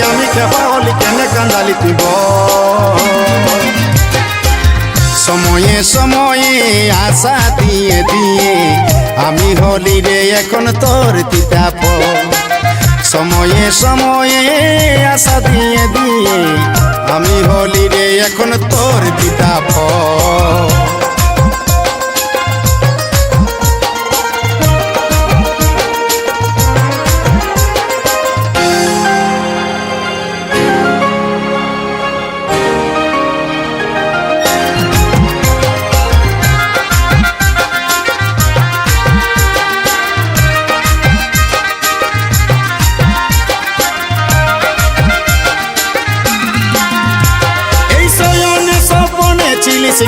আমি খেপা হলি কেনে কান্দালি তুই বল সময়ে সময়ে আশা দিয়ে দিয়ে আমি হলি রে এখন তোর তিতা ফল সময়ে সময়ে আশা দিয়ে দিয়ে আমি হলি রে এখন তোর তিতা ফল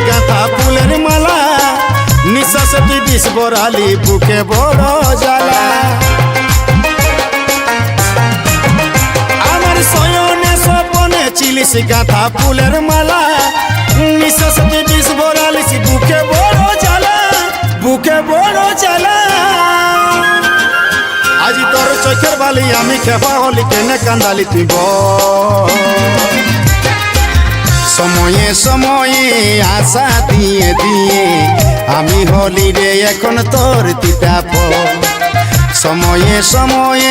গাঁথা ফুলের মালা নিঃশ্বাস তুই বিষ বরালি বুকে বড় জ্বালা আমার শয়নে স্বপনে চিলিস গাঁথা ফুলের মালা নিঃশ্বাস তুই বিষ বরালিস বুকে বড় জ্বালা বুকে বড় জ্বালা আজ তোর চোখের বালি আমি খেপা হলি কেনে কান্দালি তুই বল সময়ে সময়ে আশা দিয়ে দিয়ে আমি হলি রে এখন তোর তিতা ফল সময়ে সময়ে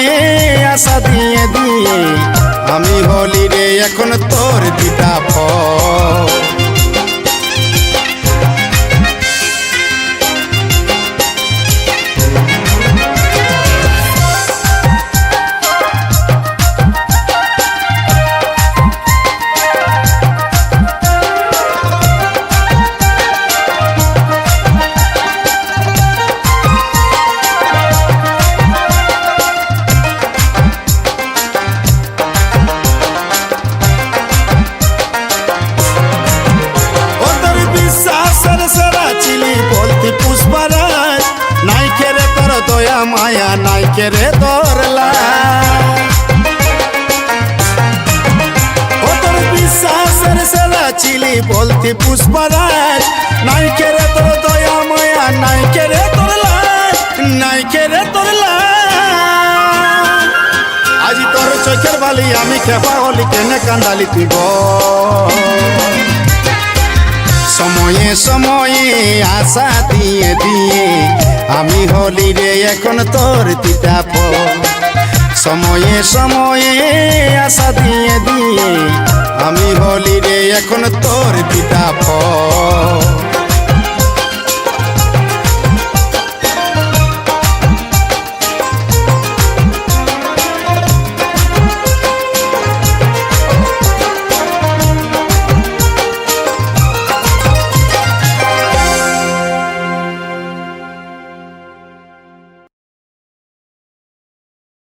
আশা দিয়ে দিয়ে আমি হলি রে এখন তোর তিতা ফল পুষ্পরাজ নাই কেরে তোর দয়া মায়া নাই কেরে তোরলা ও তোর বিশ্বাসের সেরা চিলি বলতি পুষ্পরাজ নাই কেরে তোর দয়া মায়া নাই কেরে তোরলা নাই কেরে তোরলা আজ তোর চোখের বালি আমি খেপা হলি কেনে কান্দালি তুই বল সময়ে সময়ে আশা দিয়ে দিয়ে আমি হলি রে এখন তোর তিতা ফল সময়ে সময়ে আশা দিয়ে দিয়ে আমি হলি রে এখন তোর তিতা ফল